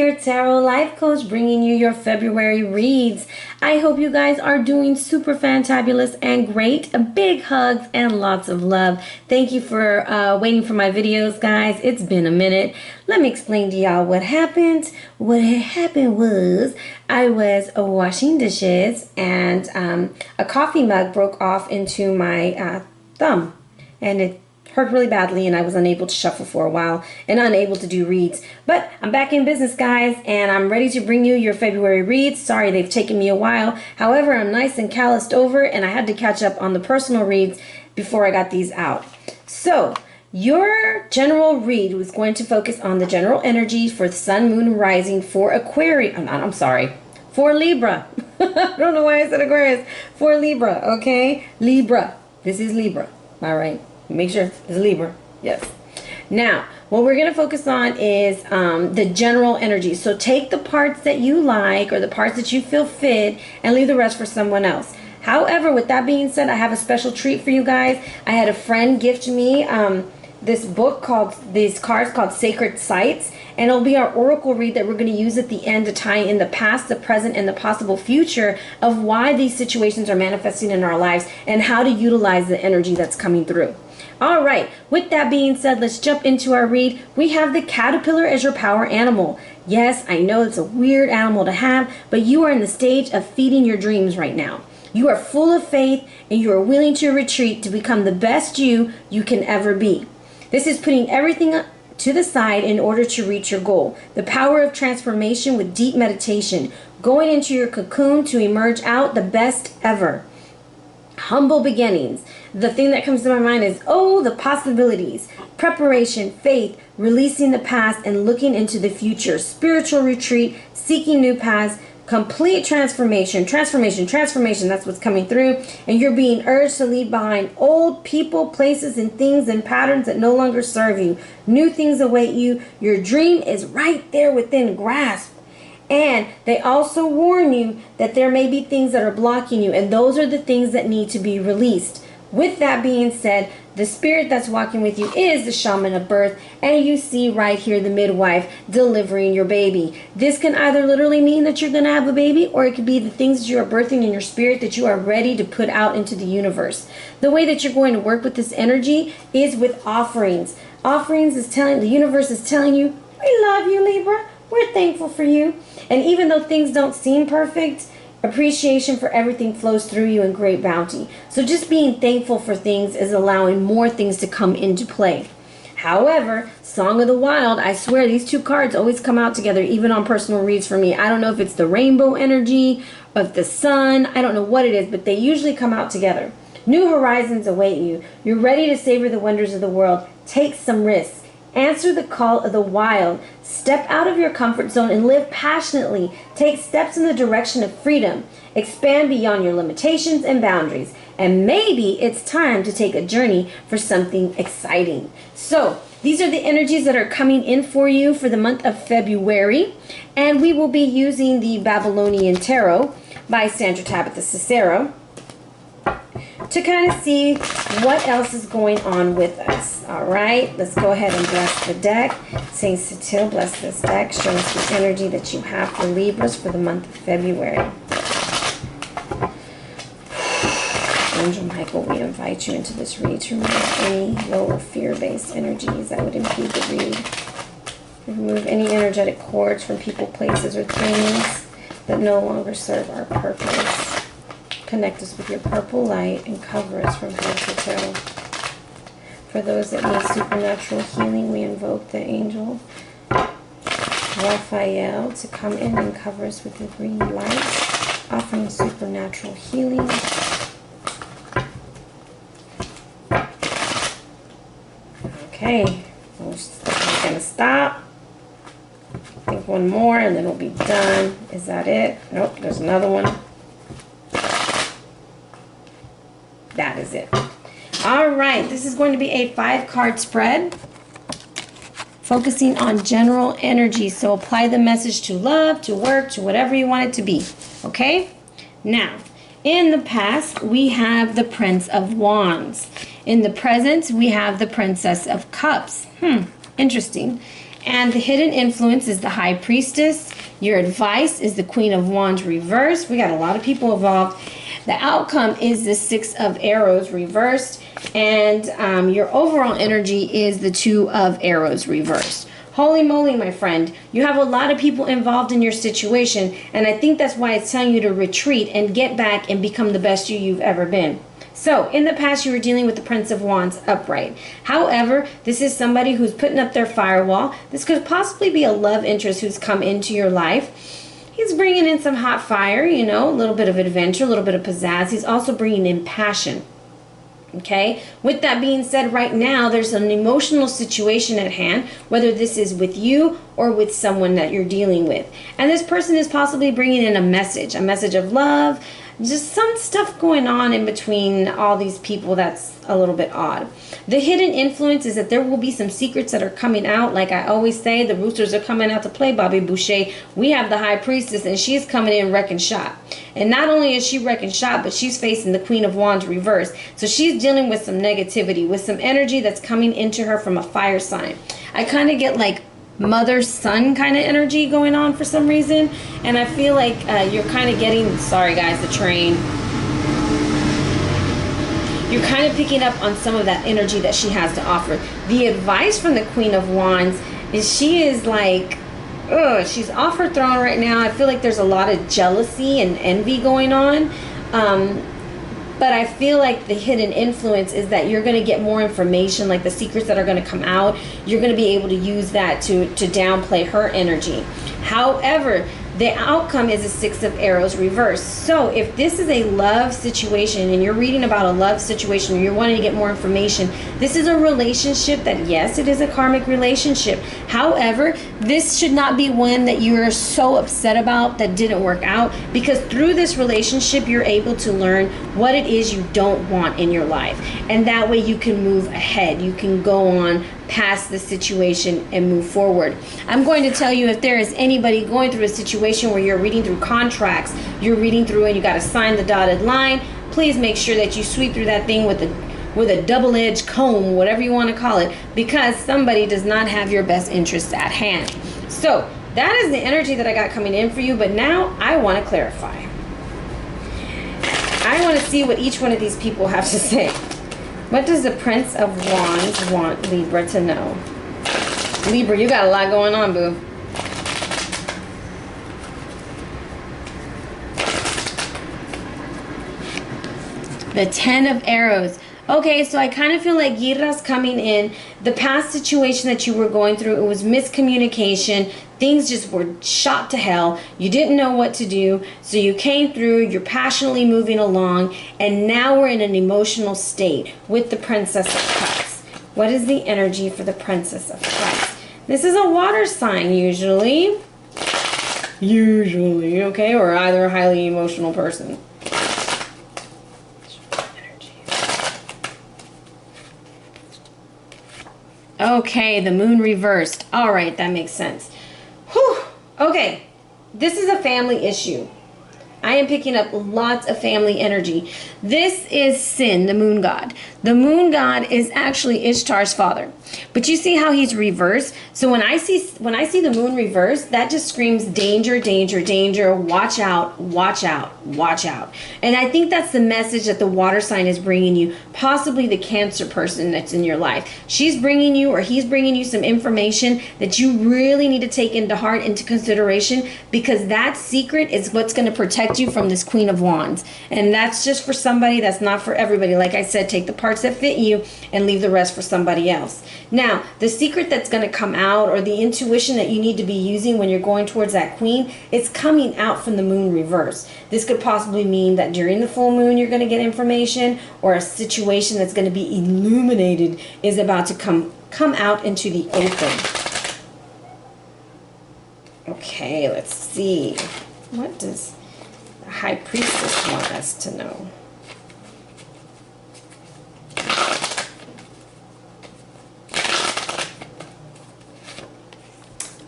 here, Tarot Life Coach, bringing you your February reads. I hope you guys are doing super fantabulous and great. Big hugs and lots of love. Thank you for waiting for my videos, guys. It's been a minute. Let me explain to y'all what happened. What had happened was I was washing dishes and a coffee mug broke off into my thumb, and it hurt really badly, and I was unable to shuffle for a while and unable to do reads. But I'm back in business, guys, and I'm ready to bring you your February reads. Sorry they've taken me a while. However, I'm nice and calloused over, and I had to catch up on the personal reads before I got these out. So your general read was going to focus on the general energy for the sun, moon, rising for Aquarius. For Libra. I don't know why I said Aquarius. For Libra, okay? Libra. This is Libra. All right. Make sure it's Libra. Yes. Now, what we're going to focus on is the general energy. So take the parts that you like or the parts that you feel fit and leave the rest for someone else. However, with that being said, I have a special treat for you guys. I had a friend gift me this book these cards called Sacred Sites, and it'll be our oracle read that we're going to use at the end to tie in the past, the present, and the possible future of why these situations are manifesting in our lives and how to utilize the energy that's coming through. All right, with that being said, let's jump into our read. We have the caterpillar as your power animal. Yes, I know it's a weird animal to have, but you are in the stage of feeding your dreams right now. You are full of faith and you are willing to retreat to become the best you can ever be. This is putting everything to the side in order to reach your goal. The power of transformation with deep meditation, going into your cocoon to emerge out the best ever. Humble beginnings. The thing that comes to my mind is, the possibilities. Preparation, faith, releasing the past and looking into the future. Spiritual retreat, seeking new paths, complete transformation. Transformation, that's what's coming through. And you're being urged to leave behind old people, places, and things and patterns that no longer serve you. New things await you. Your dream is right there within grasp. And they also warn you that there may be things that are blocking you, and those are the things that need to be released. With that being said, the spirit that's walking with you is the shaman of birth, and you see right here the midwife delivering your baby. This can either literally mean that you're going to have a baby, or it could be the things that you are birthing in your spirit that you are ready to put out into the universe. The way that you're going to work with this energy is with offerings. Offerings is telling, the universe is telling you, we love you, Libra. We're thankful for you. And even though things don't seem perfect, appreciation for everything flows through you in great bounty. So just being thankful for things is allowing more things to come into play. However, Song of the Wild, I swear these two cards always come out together, even on personal reads for me. I don't know if it's the rainbow energy, of the sun, I don't know what it is, but they usually come out together. New horizons await you. You're ready to savor the wonders of the world. Take some risks. Answer the call of the wild. Step out of your comfort zone and live passionately. Take steps in the direction of freedom. Expand beyond your limitations and boundaries. And maybe it's time to take a journey for something exciting. So these are the energies that are coming in for you for the month of February. And we will be using the Babylonian Tarot by Sandra, Tabatha, Cicero, to kind of see what else is going on with us. All right, let's go ahead and bless the deck. Saint Satil, bless this deck. Show us the energy that you have for Libras for the month of February. Angel Meikle, we invite you into this read to remove any low or fear-based energies that would impede the read. Remove any energetic cords from people, places, or things that no longer serve our purpose. Connect us with your purple light and cover us from head to toe. For those that need supernatural healing, we invoke the angel Raphael to come in and cover us with the green light, offering supernatural healing. Okay, we're going to stop. I think one more and then we'll be done. Is that it? Nope, there's another one. That is it. All right, this is going to be a 5-card spread focusing on general energy. So apply the message to love, to work, to whatever you want it to be. Okay? Now, in the past, we have the Prince of Wands. In the present, we have the Princess of Cups. Interesting. And the hidden influence is the High Priestess. Your advice is the Queen of Wands reversed. We got a lot of people involved. The outcome is the Six of Arrows reversed. And your overall energy is the Two of Arrows reversed. Holy moly, my friend. You have a lot of people involved in your situation. And I think that's why it's telling you to retreat and get back and become the best you've ever been. So, in the past, you were dealing with the Prince of Wands upright. However, this is somebody who's putting up their firewall. This could possibly be a love interest who's come into your life. He's bringing in some hot fire, you know, a little bit of adventure, a little bit of pizzazz. He's also bringing in passion. Okay, with that being said, right now there's an emotional situation at hand, whether this is with you or with someone that you're dealing with. And this person is possibly bringing in a message of love, just some stuff going on in between all these people that's a little bit odd. The hidden influence is that there will be some secrets that are coming out. Like I always say, the roosters are coming out to play, Bobby Boucher. We have the High Priestess, and she's coming in wrecking shop. And not only is she wrecking shop, but she's facing the Queen of Wands reversed. So she's dealing with some negativity, with some energy that's coming into her from a fire sign. I kind of get like mother-son kind of energy going on for some reason. And I feel like you're kind of getting, sorry guys, the train. You're kind of picking up on some of that energy that she has to offer. The advice from the Queen of Wands is she is like, she's off her throne right now. I feel like there's a lot of jealousy and envy going on. But I feel like the hidden influence is that you're going to get more information, like the secrets that are going to come out. You're going to be able to use that to downplay her energy. However, the outcome is a Six of Arrows reversed. So if this is a love situation and you're reading about a love situation or you're wanting to get more information, this is a relationship that, yes, it is a karmic relationship. However, this should not be one that you're so upset about that didn't work out, because through this relationship, you're able to learn what it is you don't want in your life. And that way you can move ahead. You can go on past the situation and move forward. I'm going to tell you, if there is anybody going through a situation where you're reading through contracts, you're reading through and you got to sign the dotted line, please make sure that you sweep through that thing with a double-edged comb, whatever you want to call it, because somebody does not have your best interests at hand. So that is the energy that I got coming in for you, but now I want to clarify. I want to see what each one of these people have to say. What does the Prince of Wands want Libra to know? Libra, you got a lot going on, boo. The Ten of Arrows. Okay, so I kind of feel like Yira's coming in. The past situation that you were going through, it was miscommunication. Things just were shot to hell. You didn't know what to do. So you came through, you're passionately moving along, and now we're in an emotional state with the Princess of Cups. What is the energy for the Princess of Cups? This is a water sign usually. Usually, okay, or either a highly emotional person. Okay, the moon reversed. All right, that makes sense. Whew. Okay, this is a family issue. I am picking up lots of family energy. This is Sin, the moon god. The moon god is actually Ishtar's father. But you see how he's reversed? So when I see the moon reversed, that just screams danger, danger, danger, watch out, watch out, watch out. And I think that's the message that the water sign is bringing you, possibly the Cancer person that's in your life. She's bringing you, or he's bringing you, some information that you really need to take into heart, into consideration, because that secret is what's going to protect you from this Queen of Wands. And that's just for somebody, that's not for everybody. Like I said, take the parts that fit you and leave the rest for somebody else. Now, the secret that's going to come out, or the intuition that you need to be using when you're going towards that queen, it's coming out from the moon reverse. This could possibly mean that during the full moon you're going to get information, or a situation that's going to be illuminated is about to come out into the open. Okay, let's see. What does the High Priestess want us to know?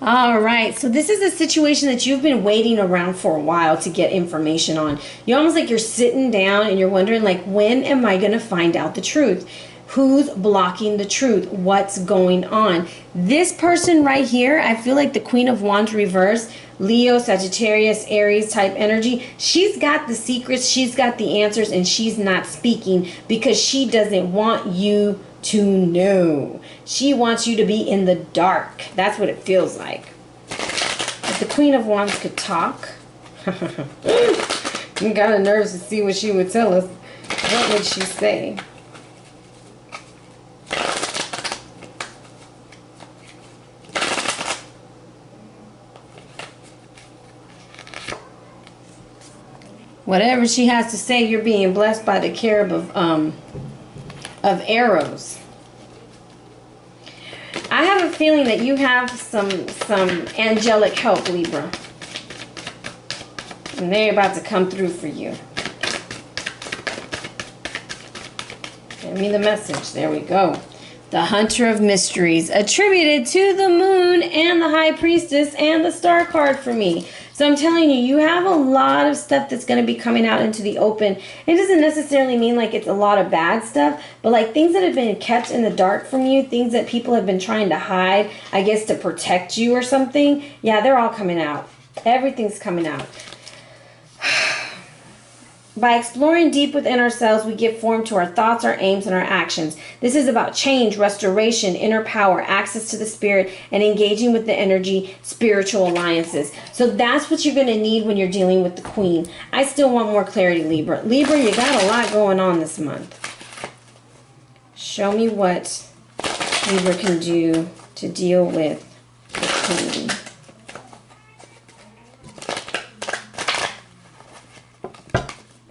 All right, so this is a situation that you've been waiting around for a while to get information on. You're almost like you're sitting down and you're wondering, like, when am I going to find out the truth? Who's blocking the truth? What's going on? This person right here, I feel like the Queen of Wands reverse, Leo, Sagittarius, Aries type energy. She's got the secrets, she's got the answers, and she's not speaking because she doesn't want you to know. She wants you to be in the dark. That's what it feels like. If the Queen of Wands could talk, I'm kind of nervous to see what she would tell us. What would she say? Whatever she has to say, you're being blessed by the cherub of arrows. I have a feeling that you have some angelic help, Libra. And they're about to come through for you. Give me the message. There we go. The Hunter of Mysteries, attributed to the Moon and the High Priestess and the Star card for me. So I'm telling you, you have a lot of stuff that's going to be coming out into the open. It doesn't necessarily mean like it's a lot of bad stuff, but like things that have been kept in the dark from you, things that people have been trying to hide, I guess to protect you or something. Yeah, they're all coming out. Everything's coming out. By exploring deep within ourselves, we give form to our thoughts, our aims, and our actions. This is about change, restoration, inner power, access to the spirit, and engaging with the energy, spiritual alliances. So that's what you're going to need when you're dealing with the Queen. I still want more clarity, Libra. Libra, you got a lot going on this month. Show me what Libra can do to deal with the Queen.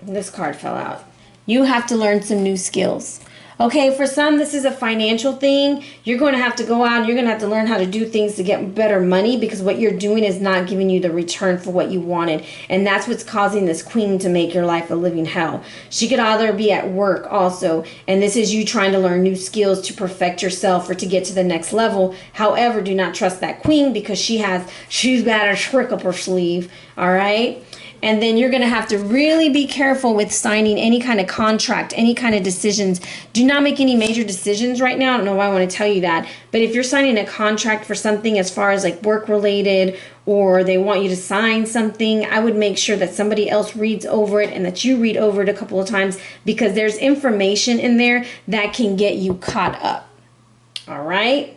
This card fell out. You have to learn some new skills. Okay, for some, this is a financial thing. You're going to have to go out and you're going to have to learn how to do things to get better money because what you're doing is not giving you the return for what you wanted. And that's what's causing this Queen to make your life a living hell. She could either be at work also, and this is you trying to learn new skills to perfect yourself or to get to the next level. However, do not trust that Queen because she's got a trick up her sleeve, all right? And then you're going to have to really be careful with signing any kind of contract, any kind of decisions. Do not make any major decisions right now. I don't know why I want to tell you that. But if you're signing a contract for something as far as like work related or they want you to sign something, I would make sure that somebody else reads over it and that you read over it a couple of times because there's information in there that can get you caught up. All right?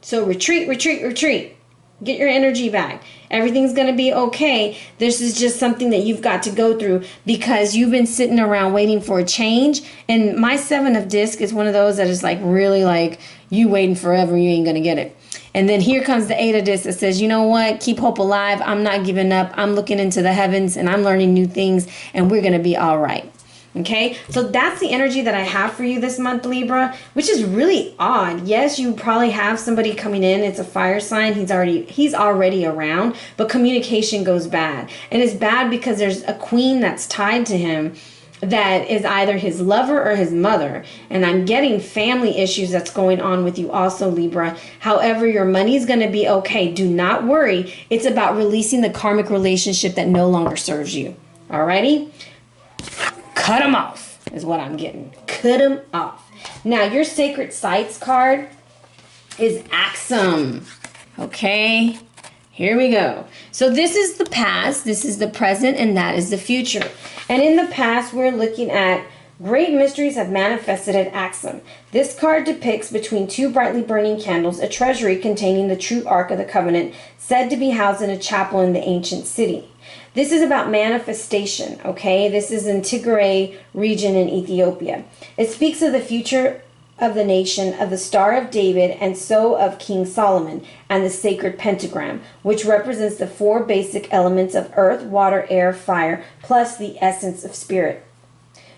So retreat, retreat, retreat. Get your energy back. Everything's going to be okay. This is just something that you've got to go through because you've been sitting around waiting for a change. And my 7 of disc is one of those that is like really like you waiting forever. You ain't going to get it. And then here comes the 8 of disc that says, you know what? Keep hope alive. I'm not giving up. I'm looking into the heavens and I'm learning new things and we're going to be all right. Okay, so that's the energy that I have for you this month, Libra, which is really odd. Yes, you probably have somebody coming in. It's a fire sign. He's already around, but communication goes bad. And it's bad because there's a Queen that's tied to him that is either his lover or his mother. And I'm getting family issues that's going on with you also, Libra. However, your money is going to be okay. Do not worry. It's about releasing the karmic relationship that no longer serves you. Alrighty? Cut them off is what I'm getting. Cut them off. Now, your Sacred Sites card is Axum. Okay, here we go. So this is the past, this is the present, and that is the future. And in the past, we're looking at great mysteries have manifested at Axum. This card depicts between 2 brightly burning candles a treasury containing the true Ark of the Covenant, said to be housed in a chapel in the ancient city. This is about manifestation, okay? This is in Tigray region in Ethiopia. It speaks of the future of the nation, of the Star of David, and so of King Solomon, and the sacred pentagram, which represents the 4 basic elements of earth, water, air, fire, plus the essence of spirit.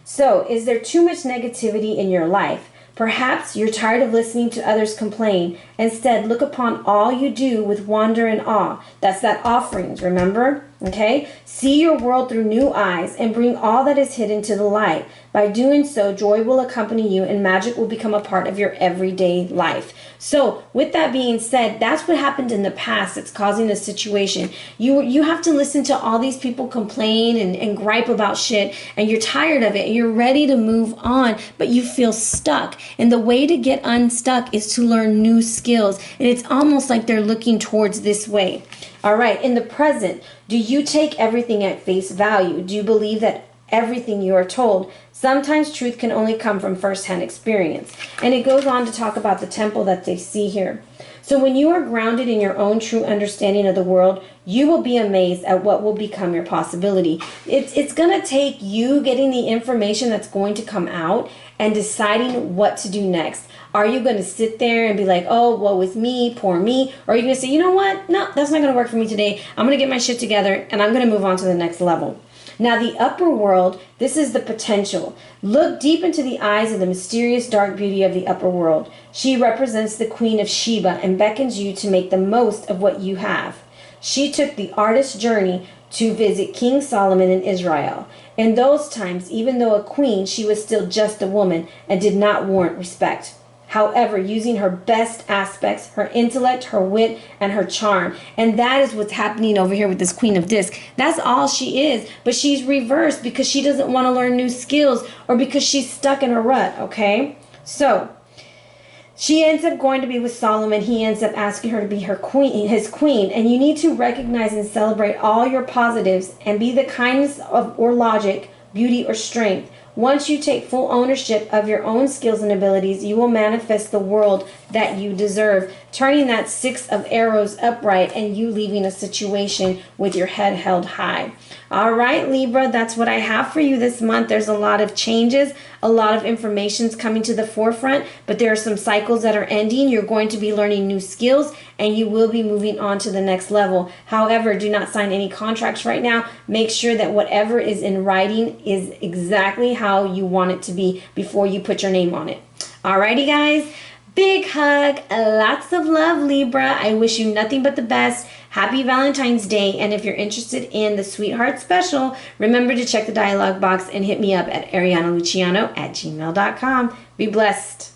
So, is there too much negativity in your life? Perhaps you're tired of listening to others complain. Instead, look upon all you do with wonder and awe. That's that offerings, remember? Okay? See your world through new eyes and bring all that is hidden to the light. By doing so, joy will accompany you and magic will become a part of your everyday life. So, with that being said, that's what happened in the past that's causing this situation. You have to listen to all these people complain and gripe about shit, and you're tired of it and you're ready to move on, but you feel stuck. And the way to get unstuck is to learn new skills. And it's almost like they're looking towards this way. All right, in the present, do you take everything at face value? Do you believe that everything you are told? Sometimes truth can only come from firsthand experience. And it goes on to talk about the temple that they see here. So when you are grounded in your own true understanding of the world, you will be amazed at what will become your possibility. It's going to take you getting the information that's going to come out and deciding what to do next. Are you going to sit there and be like, oh, woe is me, poor me? Or are you going to say, you know what? No, that's not going to work for me today. I'm going to get my shit together and I'm going to move on to the next level. Now, the upper world, this is the potential. Look deep into the eyes of the mysterious dark beauty of the upper world. She represents the Queen of Sheba and beckons you to make the most of what you have. She took the artist's journey to visit King Solomon in Israel. In those times, even though a queen, she was still just a woman and did not warrant respect. However, using her best aspects, her intellect, her wit, and her charm. And that is what's happening over here with this Queen of Disc. That's all she is. But she's reversed because she doesn't want to learn new skills or because she's stuck in a rut, okay? So, she ends up going to be with Solomon. He ends up asking her to be his queen. And you need to recognize and celebrate all your positives and be the kindness of or logic, beauty, or strength. Once you take full ownership of your own skills and abilities, you will manifest the world that you deserve, turning that 6 of arrows upright and you leaving a situation with your head held high. All right, Libra, that's what I have for you this month. There's a lot of changes, a lot of information's coming to the forefront, but there are some cycles that are ending. You're going to be learning new skills and you will be moving on to the next level. However, do not sign any contracts right now. Make sure that whatever is in writing is exactly how you want it to be before you put your name on it. Alrighty, guys. Big hug. Lots of love, Libra. I wish you nothing but the best. Happy Valentine's Day. And if you're interested in the Sweetheart Special, remember to check the dialogue box and hit me up at arianaluciano@gmail.com. Be blessed.